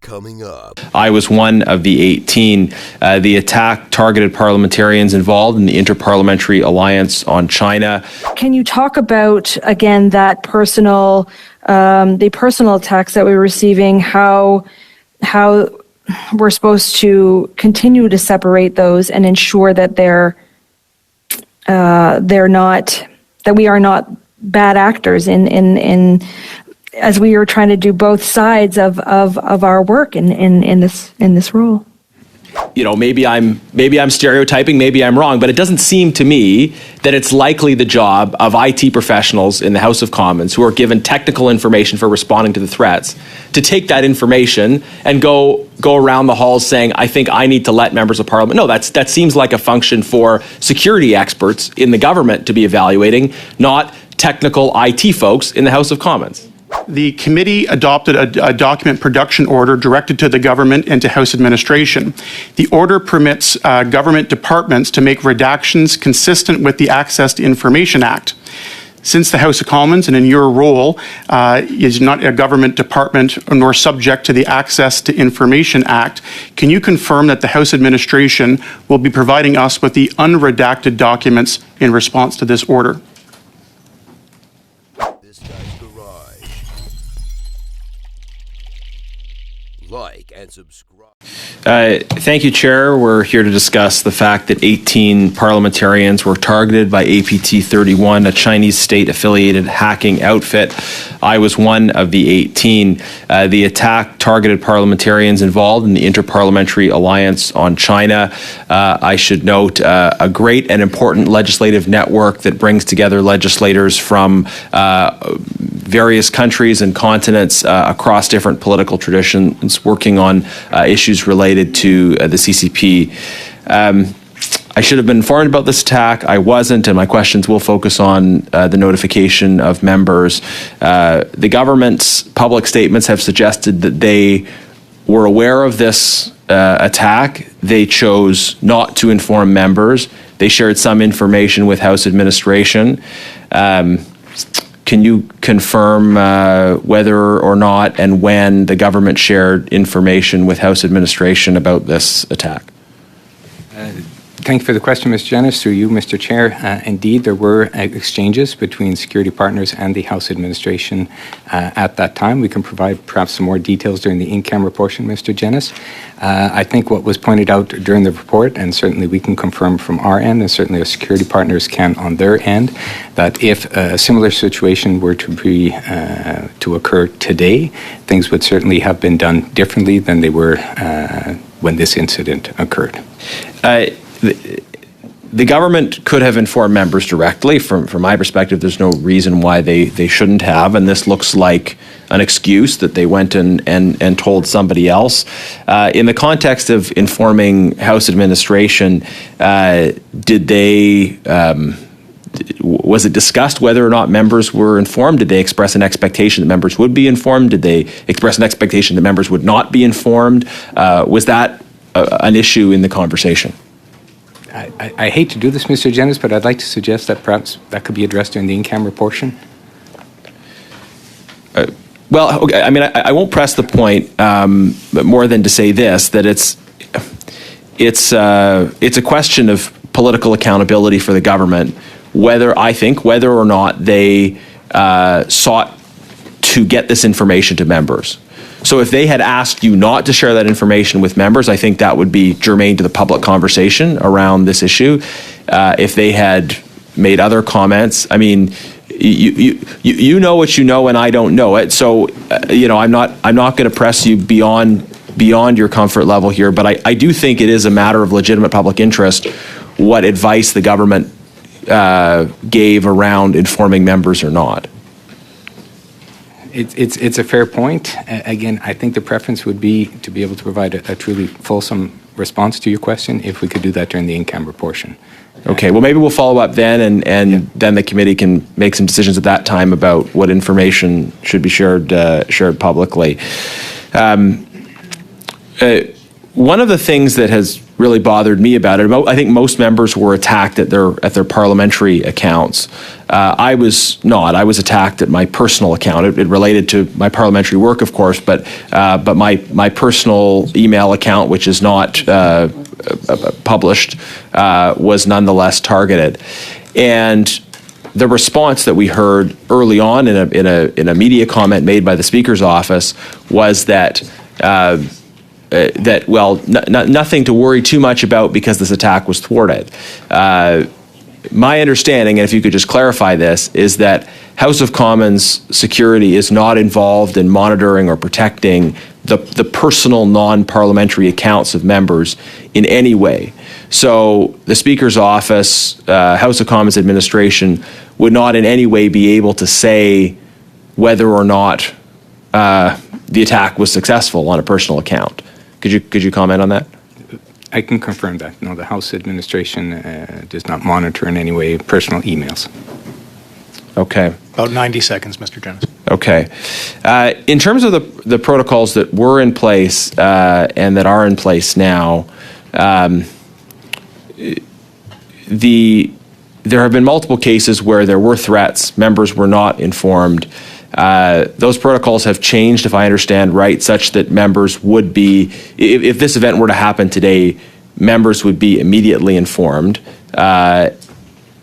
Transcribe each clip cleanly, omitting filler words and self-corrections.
Coming up. I was one of the 18. The attack targeted parliamentarians involved in the Interparliamentary Alliance on China. Can you talk about, again, that the personal attacks that we're receiving, how we're supposed to continue to separate those and ensure that that we are not bad actors in as we are trying to do both sides of our work in this role. You know, maybe I'm stereotyping, maybe I'm wrong, but it doesn't seem to me that it's likely the job of IT professionals in the House of Commons who are given technical information for responding to the threats to take that information and go around the halls saying, I think I need to let members of Parliament. No, that seems like a function for security experts in the government to be evaluating, not technical IT folks in the House of Commons. The committee adopted a document production order directed to the government and to House administration. The order permits government departments to make redactions consistent with the Access to Information Act. Since the House of Commons and in your role is not a government department nor subject to the Access to Information Act, can you confirm that the House administration will be providing us with the unredacted documents in response to this order? Like and subscribe. Thank you, Chair. We're here to discuss the fact that 18 parliamentarians were targeted by APT-31, a Chinese state-affiliated hacking outfit. I was one of the 18. The attack targeted parliamentarians involved in the Interparliamentary Alliance on China. I should note a great and important legislative network that brings together legislators from various countries and continents across different political traditions working on issues related to the CCP. I should have been informed about this attack. I wasn't, and my questions will focus on the notification of members. The government's public statements have suggested that they were aware of this attack. They chose not to inform members. They shared some information with House administration. Can you confirm whether or not and when the government shared information with House administration about this attack? Thank you for the question, Mr. Janice. Through you, Mr. Chair. Indeed, there were exchanges between security partners and the House administration at that time. We can provide perhaps some more details during the in-camera portion, Mr. Janice. I think what was pointed out during the report, and certainly we can confirm from our end, and certainly our security partners can on their end, that if a similar situation were to occur today, things would certainly have been done differently than they were when this incident occurred. The government could have informed members directly. From my perspective, there's no reason why they shouldn't have, and this looks like an excuse that they went and told somebody else. In the context of informing House administration, was it discussed whether or not members were informed? Did they express an expectation that members would be informed? Did they express an expectation that members would not be informed? Was that an issue in the conversation? I hate to do this, Mr. Janice, but I'd like to suggest that perhaps that could be addressed during the in-camera portion. Well, okay, I mean, I won't press the point more than to say this, that it's a question of political accountability for the government, whether or not they sought to get this information to members. So if they had asked you not to share that information with members, I think that would be germane to the public conversation around this issue. If they had made other comments, I mean, you know what you know, and I don't know it. So I'm not going to press you beyond your comfort level here. But I do think it is a matter of legitimate public interest what advice the government gave around informing members or not. It's a fair point. Again, I think the preference would be to be able to provide a truly fulsome response to your question if we could do that during the in-camera portion. Okay, well, maybe we'll follow up then, and then the committee can make some decisions at that time about what information should be shared publicly. One of the things that has really bothered me about it. I think most members were attacked at their parliamentary accounts. I was not. I was attacked at my personal account. It related to my parliamentary work, of course, but my personal email account, which is not published, was nonetheless targeted. And the response that we heard early on in a media comment made by the Speaker's office was that nothing to worry too much about because this attack was thwarted. My understanding, and if you could just clarify this, is that House of Commons security is not involved in monitoring or protecting the personal non-parliamentary accounts of members in any way. So the Speaker's office, House of Commons administration, would not in any way be able to say whether or not the attack was successful on a personal account. Could you comment on that? I can confirm that. No, the House administration does not monitor in any way personal emails. Okay. About 90 seconds, Mr. Jenness. Okay. In terms of the protocols that were in place and that are in place now, there have been multiple cases where there were threats, members were not informed. Those protocols have changed, if I understand right, such that members would be, if this event were to happen today, members would be immediately informed.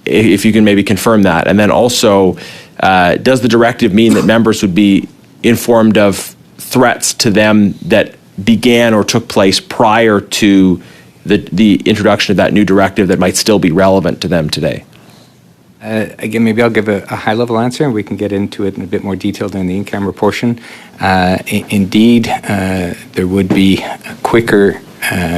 If you can maybe confirm that. And then also, does the directive mean that members would be informed of threats to them that began or took place prior to the introduction of that new directive that might still be relevant to them today? Again, maybe I'll give a high-level answer, and we can get into it in a bit more detail during the in-camera portion. Indeed, there would be quicker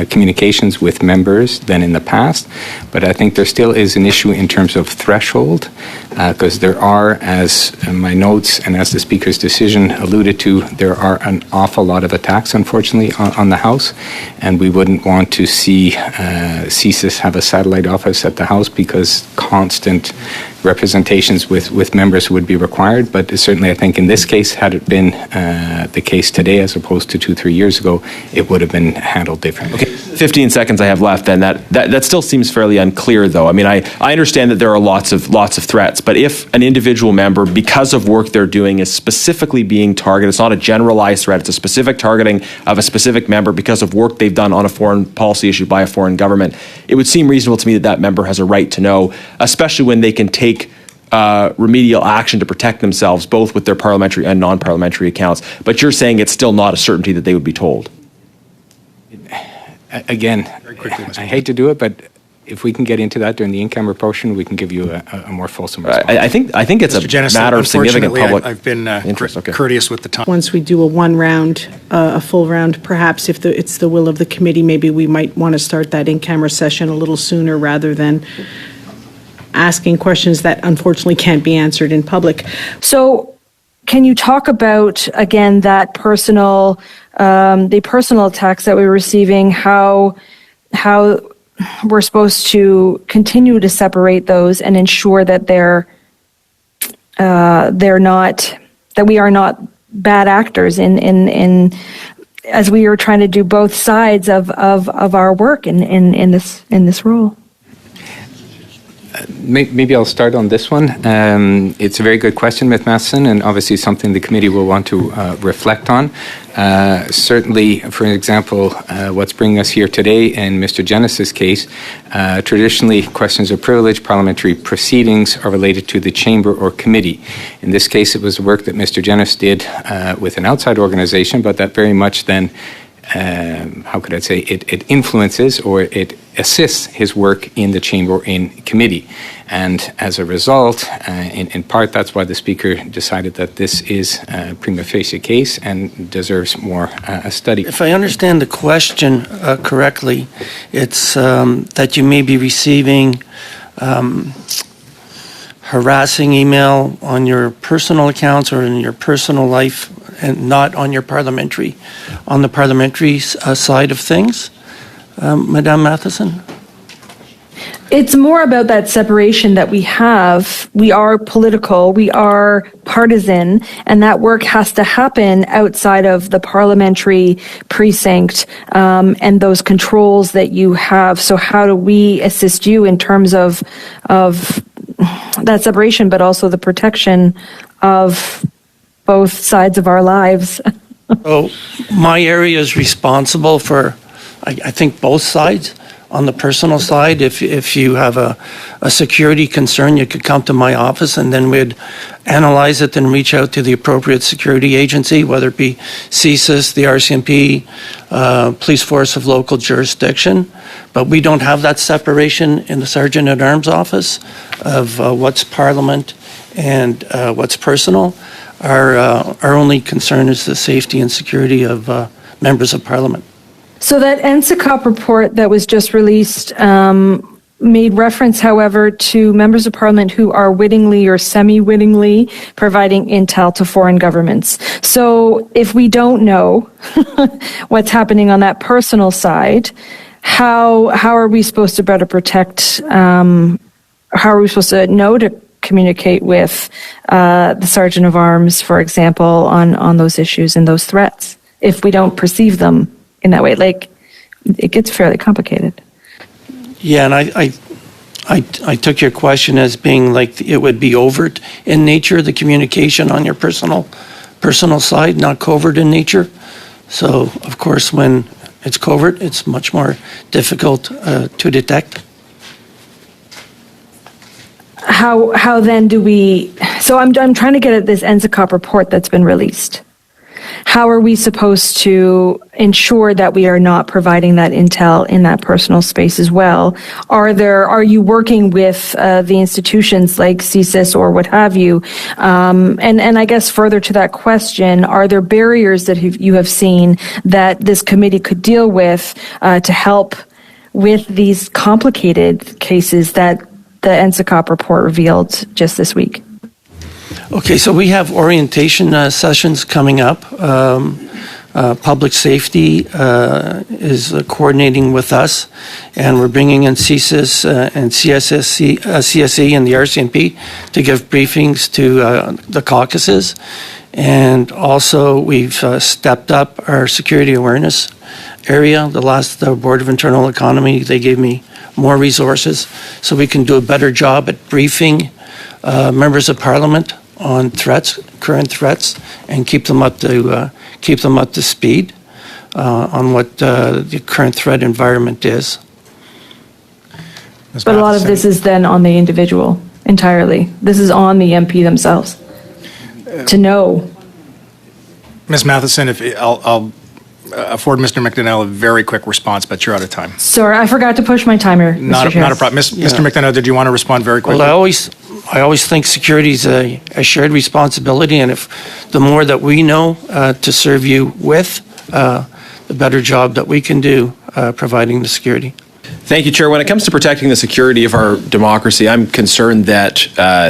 communications with members than in the past, but I think there still is an issue in terms of threshold, because there are, as my notes and as the Speaker's decision alluded to, there are an awful lot of attacks, unfortunately, on the House, and we wouldn't want to see CSIS have a satellite office at the House because constant representations with members would be required. But certainly I think in this case, had it been the case today as opposed to 2-3 years ago, it would have been handled differently. Okay, 15 seconds I have left then. That still seems fairly unclear though. I mean, I understand that there are lots of threats, but if an individual member, because of work they're doing, is specifically being targeted, it's not a generalized threat, it's a specific targeting of a specific member because of work they've done on a foreign policy issue by a foreign government, it would seem reasonable to me that member has a right to know, especially when they can take remedial action to protect themselves, both with their parliamentary and non-parliamentary accounts. But you're saying it's still not a certainty that they would be told. Again, I hate to do it, but if we can get into that during the in-camera portion, we can give you a more fulsome response. I think it's Mr. a Jenness, matter of significant public I've been interest. Okay. courteous with the time. Once we do a one round, a full round, perhaps if it's the will of the committee, maybe we might want to start that in-camera session a little sooner rather than asking questions that unfortunately can't be answered in public. So can you talk about, again, that personal, the personal attacks that we were receiving, how we're supposed to continue to separate those and ensure that they're not, that we are not bad actors in as we are trying to do both sides of our work in this role? Maybe I'll start on this one. It's a very good question, Ms. Matheson, and obviously something the committee will want to reflect on. Certainly, for example, what's bringing us here today in Mr. Jenness's case, traditionally questions of privilege, parliamentary proceedings are related to the chamber or committee. In this case, it was work that Mr. Jenness did with an outside organization, but that very much then how could I say, it influences or it assists his work in the chamber or in committee. And as a result, in part, that's why the Speaker decided that this is a prima facie case and deserves more a study. If I understand the question correctly, it's that you may be receiving harassing email on your personal accounts or in your personal life and not on the parliamentary side of things. Madame Matheson? It's more about that separation that we have. We are political, we are partisan, and that work has to happen outside of the parliamentary precinct and those controls that you have. So how do we assist you in terms of that separation, but also the protection of both sides of our lives? So my area is responsible for, I think, both sides. On the personal side, if you have a security concern, you could come to my office and then we'd analyze it and reach out to the appropriate security agency, whether it be CSIS, the RCMP, police force of local jurisdiction. But we don't have that separation in the Sergeant at Arms office of what's Parliament and what's personal. Our only concern is the safety and security of members of Parliament. So that NSICOP report that was just released made reference, however, to members of parliament who are wittingly or semi-wittingly providing intel to foreign governments. So if we don't know what's happening on that personal side, how are we supposed to better protect, how are we supposed to know to communicate with the Sergeant of Arms, for example, on those issues and those threats, if we don't perceive them in that way? Like, it gets fairly complicated. Yeah, and I took your question as being like it would be overt in nature, the communication on your personal side, not covert in nature. So, of course, when it's covert, it's much more difficult to detect. How then do we? So I'm trying to get at this NSICOP report that's been released. How are we supposed to ensure that we are not providing that intel in that personal space as well? Are you working with the institutions like CSIS or what have you? And I guess further to that question, are there barriers that you have seen that this committee could deal with to help with these complicated cases that the NSICOP report revealed just this week? Okay, so we have orientation sessions coming up. Public safety is coordinating with us, and we're bringing in CSIS and CSE and the RCMP to give briefings to the caucuses. And also, we've stepped up our security awareness area. The last Board of Internal Economy, they gave me more resources so we can do a better job at briefing members of Parliament on threats, current threats, and keep them up to speed on what the current threat environment is. But a lot of this is then on the individual entirely. This is on the MP themselves to know. Ms. Matheson, if I'll afford Mr. McDonnell a very quick response, but you're out of time. Sorry, I forgot to push my timer. Not a problem. Mr. McDonnell, did you want to respond very quickly? Well, I always think security is a shared responsibility, and if the more that we know to serve you with, the better job that we can do providing the security. Thank you, Chair. When it comes to protecting the security of our democracy, I'm concerned that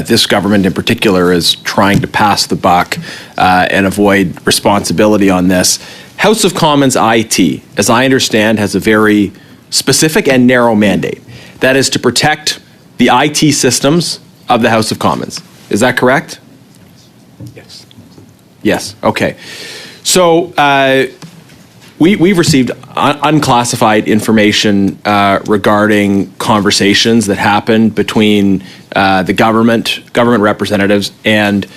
this government in particular is trying to pass the buck and avoid responsibility on this. House of Commons IT, as I understand, has a very specific and narrow mandate. That is to protect the IT systems of the House of Commons. Is that correct? Yes. Yes, okay. So we've received unclassified information regarding conversations that happened between the government representatives and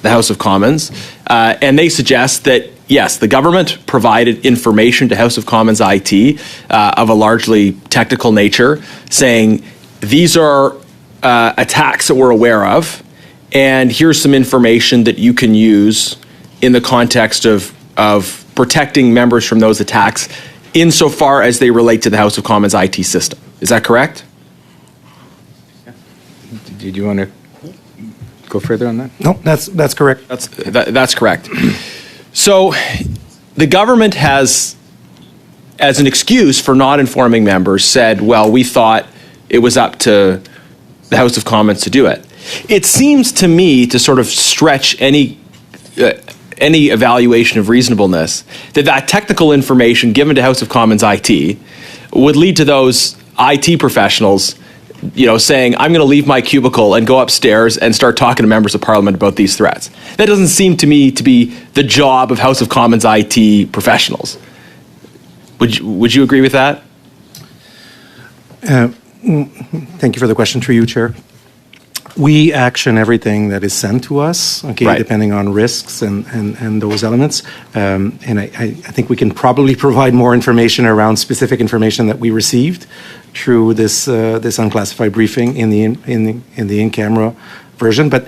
the House of Commons. And they suggest that, yes, the government provided information to House of Commons IT of a largely technical nature, saying these are attacks that we're aware of, and here's some information that you can use in the context of protecting members from those attacks insofar as they relate to the House of Commons IT system. Is that correct? Did you want to go further on that? No, that's correct. That's correct. So the government has, as an excuse for not informing members, said, well, we thought it was up to the House of Commons to do it. It seems to me to sort of stretch any evaluation of reasonableness that technical information given to House of Commons IT would lead to those IT professionals saying, I'm going to leave my cubicle and go upstairs and start talking to members of Parliament about these threats. That doesn't seem to me to be the job of House of Commons IT professionals. Would you agree with that? Thank you for the question, through you, Chair. We action everything that is sent to us, okay, right, depending on risks and those elements. And I think we can probably provide more information around specific information that we received through this unclassified briefing in the in-camera version. But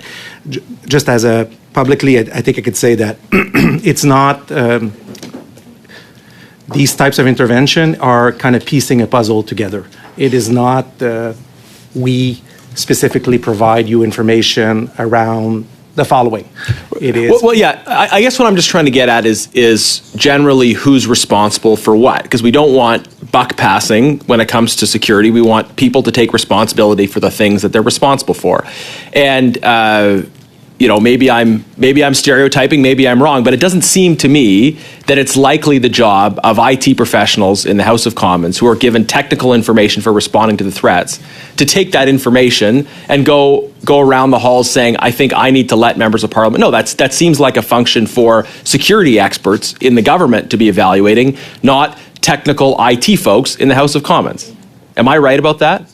just as a publicly, I think I could say that it's not. These types of intervention are kind of piecing a puzzle together. It is not we specifically provide you information around the following. It is well, yeah. I guess what I'm just trying to get at is generally who's responsible for what, because we don't want buck passing when it comes to security. We want people to take responsibility for the things that they're responsible for, and maybe I'm stereotyping, maybe I'm wrong, but it doesn't seem to me that it's likely the job of IT professionals in the House of Commons who are given technical information for responding to the threats to take that information and go around the halls saying, I think I need to let members of Parliament. No, that seems like a function for security experts in the government to be evaluating, not technical IT folks in the House of Commons. Am I right about that?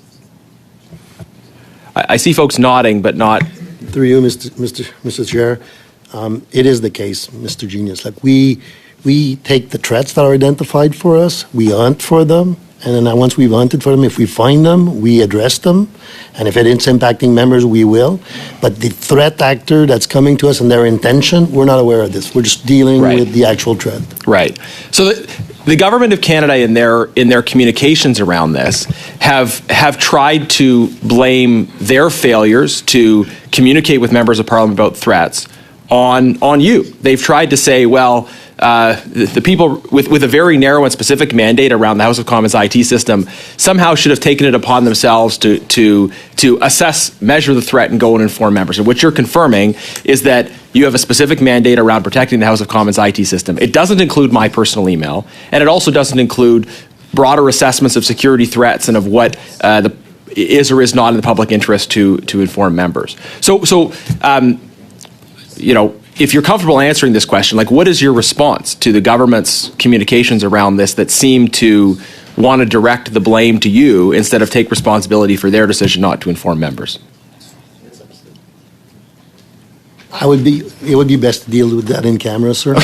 I see folks nodding, but not. Through you, Mr. Chair, it is the case, Mr. Genius. Like we take the threats that are identified for us, we hunt for them, and then once we've hunted for them, if we find them, we address them, and if it's impacting members, we will. But the threat actor that's coming to us and their intention, we're not aware of this. We're just dealing with the actual threat. Right. So the government of Canada in their communications around this have tried to blame their failures to communicate with members of Parliament about threats on you. They've tried to say, well, the people with a very narrow and specific mandate around the House of Commons IT system somehow should have taken it upon themselves to assess, measure the threat, and go and inform members. And what you're confirming is that you have a specific mandate around protecting the House of Commons IT system. It doesn't include my personal email, and it also doesn't include broader assessments of security threats and of what is or is not in the public interest to inform members. So if you're comfortable answering this question, like, what is your response to the government's communications around this that seem to want to direct the blame to you instead of take responsibility for their decision not to inform members? It would be best to deal with that in camera, sir.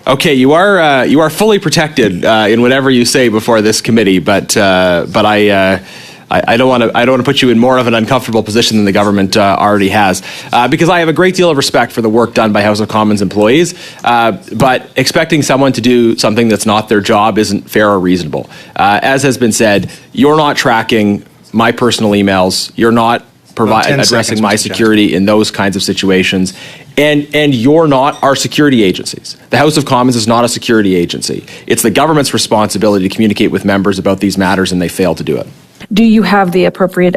Okay, you are fully protected in whatever you say before this committee, but I don't want to put you in more of an uncomfortable position than the government already has, because I have a great deal of respect for the work done by House of Commons employees, but expecting someone to do something that's not their job isn't fair or reasonable. As has been said, you're not tracking my personal emails. You're not addressing my security in those kinds of situations. And you're not our security agencies. The House of Commons is not a security agency. It's the government's responsibility to communicate with members about these matters, and they fail to do it. Do you have the appropriate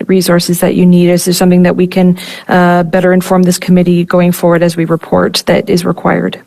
resources that you need? Is there something that we can better inform this committee going forward as we report that is required?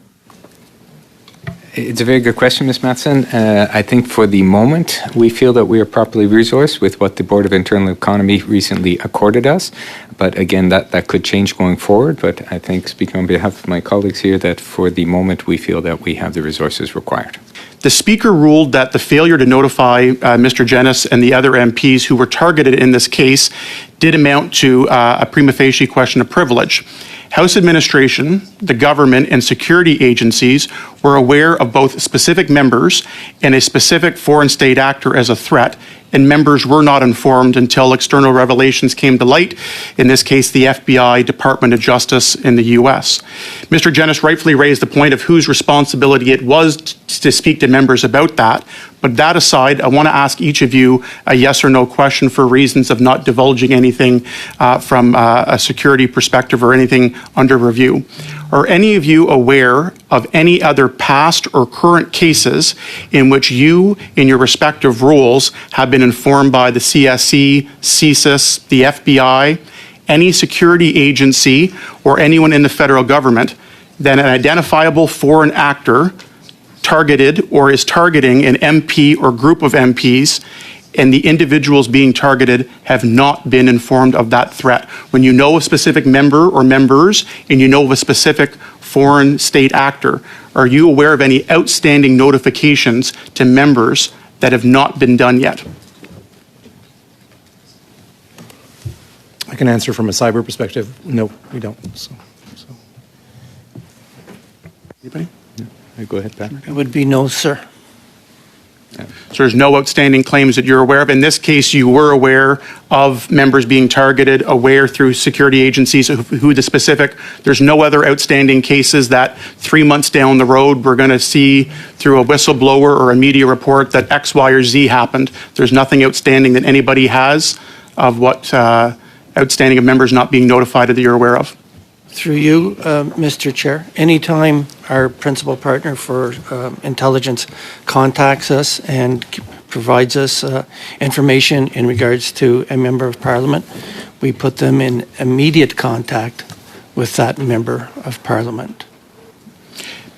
It's a very good question, Ms. Matheson. I think for the moment, we feel that we are properly resourced with what the Board of Internal Economy recently accorded us. But again, that could change going forward. But I think, speaking on behalf of my colleagues here, that for the moment, we feel that we have the resources required. The Speaker ruled that the failure to notify Mr. Genis and the other MPs who were targeted in this case did amount to a prima facie question of privilege. House administration, the government, and security agencies were aware of both specific members and a specific foreign state actor as a threat, and members were not informed until external revelations came to light, in this case, the FBI, Department of Justice in the U.S. Mr. Genis rightfully raised the point of whose responsibility it was to speak to members about that. But that aside, I want to ask each of you a yes or no question for reasons of not divulging anything from a security perspective or anything under review. Are any of you aware of any other past or current cases in which you, in your respective roles, have been informed by the CSE, CSIS, the FBI, any security agency, or anyone in the federal government that an identifiable foreign actor targeted or is targeting an MP or group of MPs and the individuals being targeted have not been informed of that threat. When you know a specific member or members and you know of a specific foreign state actor, are you aware of any outstanding notifications to members that have not been done yet? I can answer from a cyber perspective. No, we don't. So. Anybody? No. Go ahead, Patrick. It would be no, sir. So there's no outstanding claims that you're aware of. In this case, you were aware of members being targeted, aware through security agencies of who the specific. There's no other outstanding cases that 3 months down the road we're going to see through a whistleblower or a media report that X, Y, or Z happened. There's nothing outstanding that anybody has of what outstanding of members not being notified that you're aware of. Through you, Mr. Chair, anytime our principal partner for intelligence contacts us and provides us information in regards to a member of Parliament, we put them in immediate contact with that member of Parliament.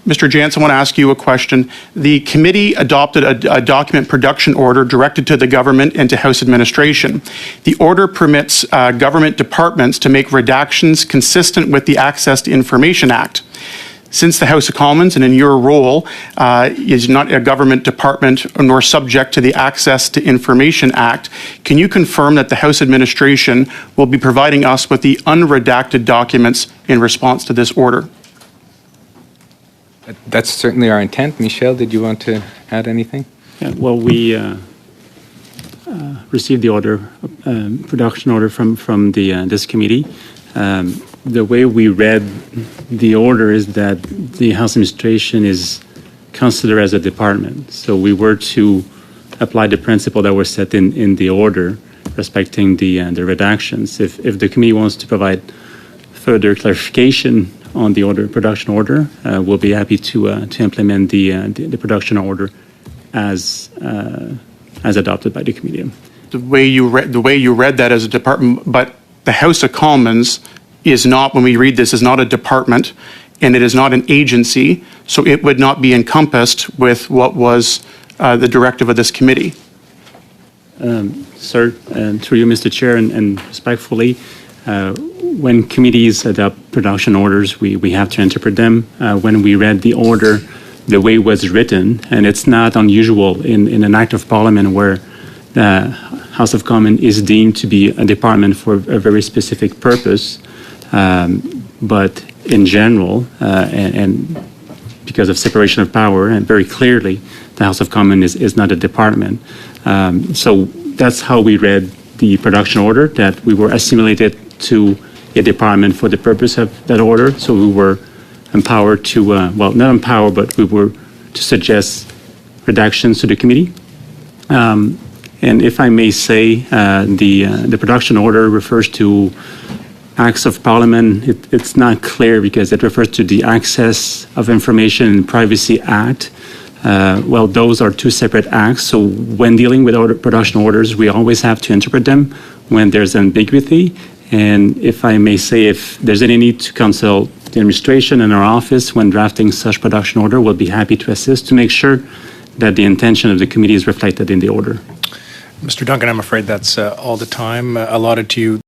Mr. Jantz, I want to ask you a question. The committee adopted a document production order directed to the government and to House administration. The order permits government departments to make redactions consistent with the Access to Information Act. Since the House of Commons and in your role is not a government department nor subject to the Access to Information Act, can you confirm that the House administration will be providing us with the unredacted documents in response to this order? That's certainly our intent. Michel, did you want to add anything? Yeah, well, we received the order, production order from this committee. The way we read the order is that the House administration is considered as a department. So we were to apply the principle that were set in the order respecting the redactions. If the committee wants to provide further clarification on the order, production order, we'll be happy to implement the production order as adopted by the committee. The way you read that as a department, but the House of Commons is not, when we read this, is not a department, and it is not an agency, so it would not be encompassed with what was the directive of this committee. Sir, through you, Mr. Chair, and respectfully, when committees adopt production orders, we have to interpret them. When we read the order, the way it was written, and it's not unusual in an act of parliament where the House of Commons is deemed to be a department for a very specific purpose, but in general, and because of separation of power, and very clearly, the House of Commons is not a department. So that's how we read the production order, that we were assimilated to a department for the purpose of that order. So we were empowered to, well, not empowered, but we were to suggest redactions to the committee. And if I may say, the production order refers to acts of parliament. It's not clear because it refers to the Access of Information and Privacy Act. Well, those are two separate acts. So when dealing with production orders, we always have to interpret them when there's ambiguity. And if I may say, if there's any need to consult the administration and our office when drafting such production order, we'll be happy to assist to make sure that the intention of the committee is reflected in the order. Mr. Duncan, I'm afraid that's all the time allotted to you